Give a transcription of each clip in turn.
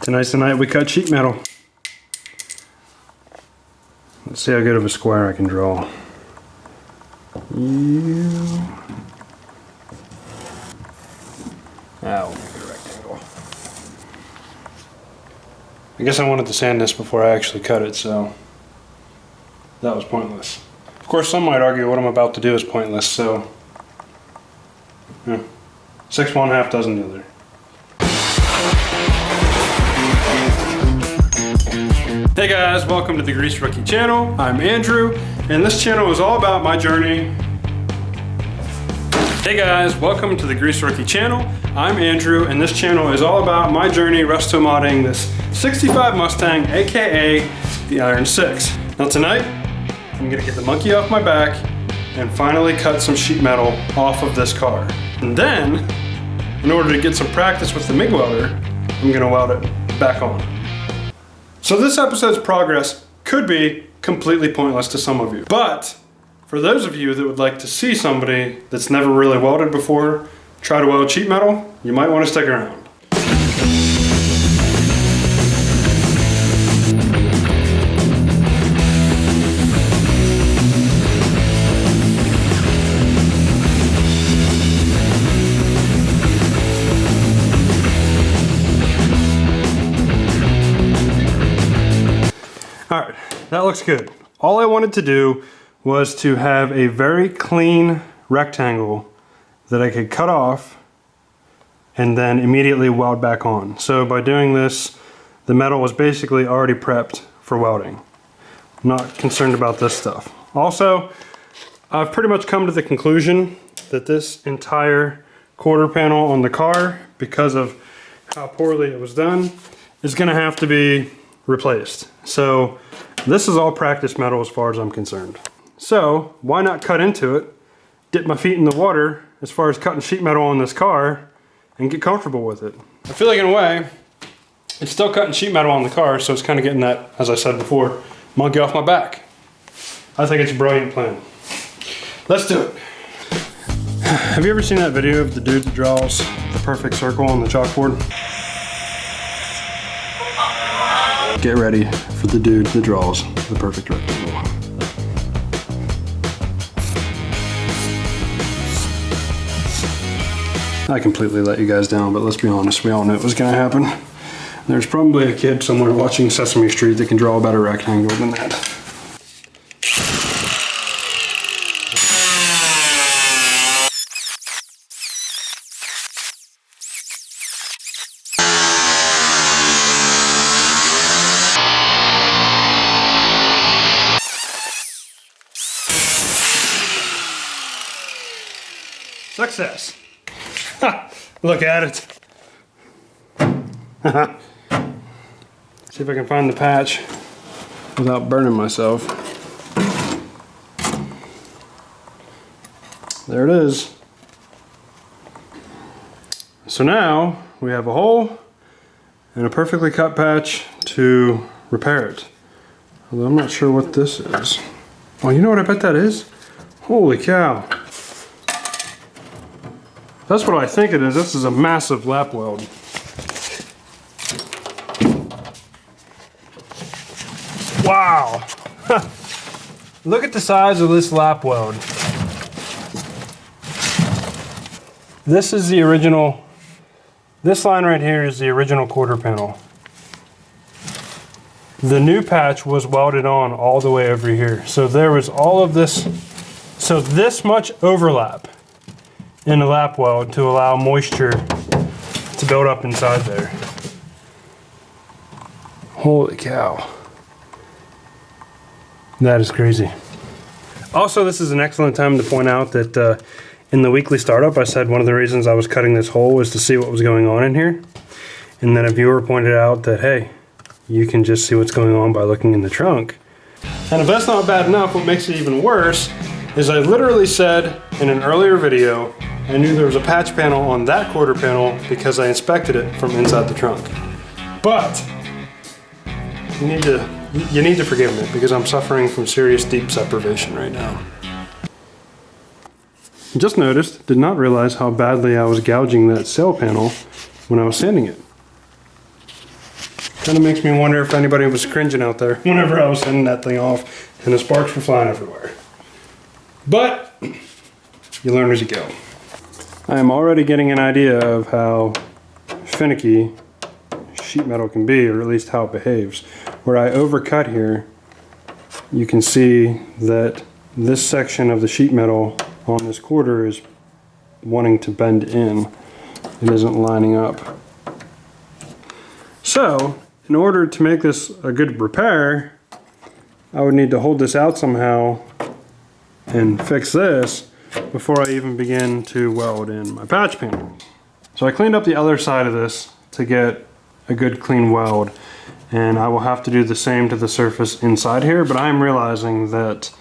Tonight's the night we cut sheet metal. Let's see how good of a square I can draw. Now we'll make it a rectangle. I guess I wanted to sand this before I actually cut it, so that was pointless. Of course, some might argue what I'm about to do is pointless, so yeah. 6 one, half dozen the other. Hey guys, welcome to the Grease Rookie channel. I'm Andrew, and this channel is all about my journey. Hey guys, welcome to the Grease Rookie channel. I'm Andrew, and this channel is all about my journey resto modding this 65 Mustang, aka the Iron 6. Now tonight, I'm gonna get the monkey off my back and finally cut some sheet metal off of this car. And then, in order to get some practice with the MIG welder, I'm gonna weld it back on. So this episode's progress could be completely pointless to some of you, but for those of you that would like to see somebody that's never really welded before try to weld sheet metal, you might want to stick around. Alright, that looks good. All I wanted to do was to have a very clean rectangle that I could cut off and then immediately weld back on. So by doing this, the metal was basically already prepped for welding. I'm not concerned about this stuff. Also, I've pretty much come to the conclusion that this entire quarter panel on the car, because of how poorly it was done, is gonna have to be replaced. So this is all practice metal as far as I'm concerned. So why not cut into it, dip my feet in the water as far as cutting sheet metal on this car, and get comfortable with it. I feel like in a way, it's still cutting sheet metal on the car, so it's kind of getting that, as I said before, monkey off my back. I think it's a brilliant plan. Let's do it. Have you ever seen that video of the dude that draws the perfect circle on the chalkboard? Get ready for the dude that draws the perfect rectangle. I completely let you guys down, but let's be honest, we all knew it was gonna happen. There's probably a kid somewhere watching Sesame Street that can draw a better rectangle than that. Success. Look at it. See if I can find the patch without burning myself. There it is. So now we have a hole and a perfectly cut patch to repair it. Although I'm not sure what this is. Oh, you know what I bet that is? Holy cow. That's what I think it is. This is a massive lap weld. Wow. Look at the size of this lap weld. This is the original, this line right here is the original quarter panel. The new patch was welded on all the way over here. So there was all of this, so this much overlap in the lap weld to allow moisture to build up inside there. Holy cow. That is crazy. Also, this is an excellent time to point out that in the weekly startup, I said one of the reasons I was cutting this hole was to see what was going on in here. And then a viewer pointed out that, hey, you can just see what's going on by looking in the trunk. And if that's not bad enough, what makes it even worse is I literally said in an earlier video, I knew there was a patch panel on that quarter panel because I inspected it from inside the trunk. But you need to forgive me because I'm suffering from serious deep separation right now. Just noticed, did not realize how badly I was gouging that sail panel when I was sanding it. Kind of makes me wonder if anybody was cringing out there whenever I was sending that thing off and the sparks were flying everywhere. But you learn as you go. I am already getting an idea of how finicky sheet metal can be, or at least how it behaves. Where I overcut here, you can see that this section of the sheet metal on this quarter is wanting to bend in. It isn't lining up. So, in order to make this a good repair, I would need to hold this out somehow and fix this before I even begin to weld in my patch panel. So I cleaned up the other side of this to get a good clean weld, and I will have to do the same to the surface inside here, but I'm realizing that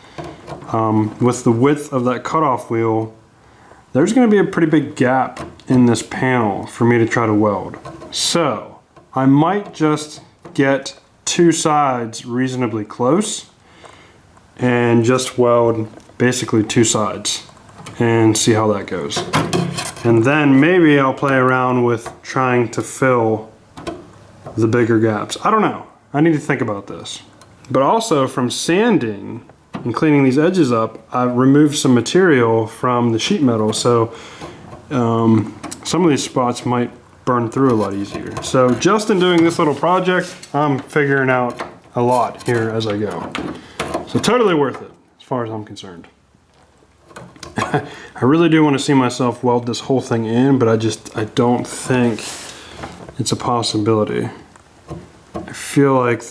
with the width of that cutoff wheel, there's going to be a pretty big gap in this panel for me to try to weld. So I might just get two sides reasonably close and just weld basically two sides and see how that goes. And then maybe I'll play around with trying to fill the bigger gaps. I don't know. I need to think about this. But also from sanding and cleaning these edges up, I've removed some material from the sheet metal, so some of these spots might burn through a lot easier. So just in doing this little project, I'm figuring out a lot here as I go. So totally worth it as far as I'm concerned. I really do want to see myself weld this whole thing in, but I don't think it's a possibility. I feel like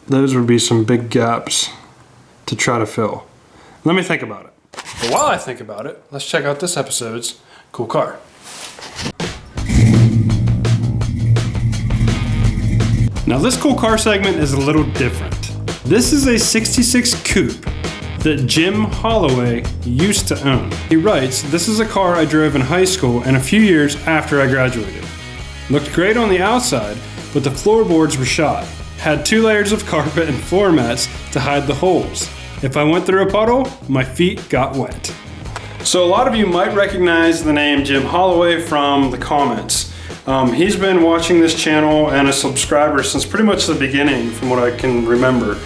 those would be some big gaps to try to fill. Let me think about it. But while I think about it, let's check out this episode's cool car. Now this cool car segment is a little different. This is a 66 coupe that Jim Holloway used to own. He writes, "This is a car I drove in high school and a few years after I graduated. Looked great on the outside, but the floorboards were shot. Had 2 layers of carpet and floor mats to hide the holes. If I went through a puddle, my feet got wet." So a lot of you might recognize the name Jim Holloway from the comments. He's been watching this channel and a subscriber since pretty much the beginning from what I can remember.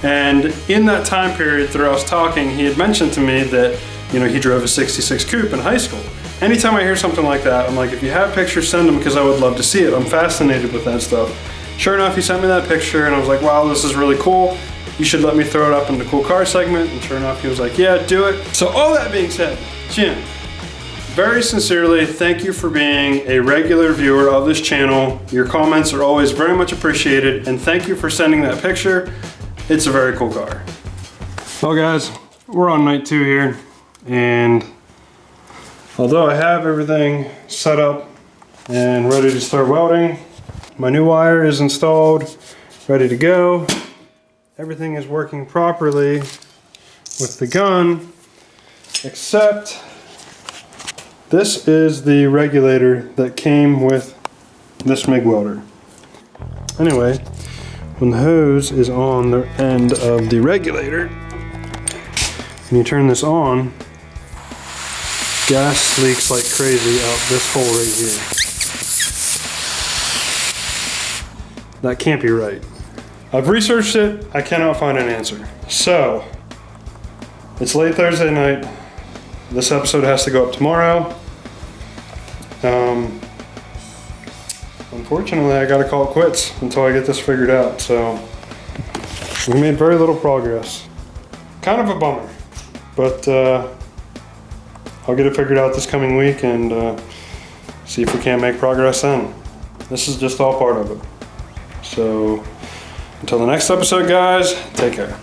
And in that time period, through us talking, he had mentioned to me that, you know, he drove a 66 coupe in high school. Anytime I hear something like that, I'm like, if you have pictures, send them, because I would love to see it. I'm fascinated with that stuff. Sure enough, he sent me that picture and I was like, wow, this is really cool. You should let me throw it up in the cool car segment. And sure enough, he was like, yeah, do it. So all that being said, Jim, very sincerely, thank you for being a regular viewer of this channel. Your comments are always very much appreciated, and thank you for sending that picture. It's a very cool car. Well guys, we're on night 2 here, and although I have everything set up and ready to start welding, my new wire is installed, ready to go. Everything is working properly with the gun, except this is the regulator that came with this MIG welder. Anyway, when the hose is on the end of the regulator and you turn this on, gas leaks like crazy out this hole right here. That can't be right. I've researched it, I cannot find an answer. So, it's late Thursday night. This episode has to go up tomorrow. Unfortunately, I gotta call it quits until I get this figured out. So we made very little progress. Kind of a bummer, but I'll get it figured out this coming week and see if we can't make progress then. This is just all part of it. So until the next episode, guys, take care.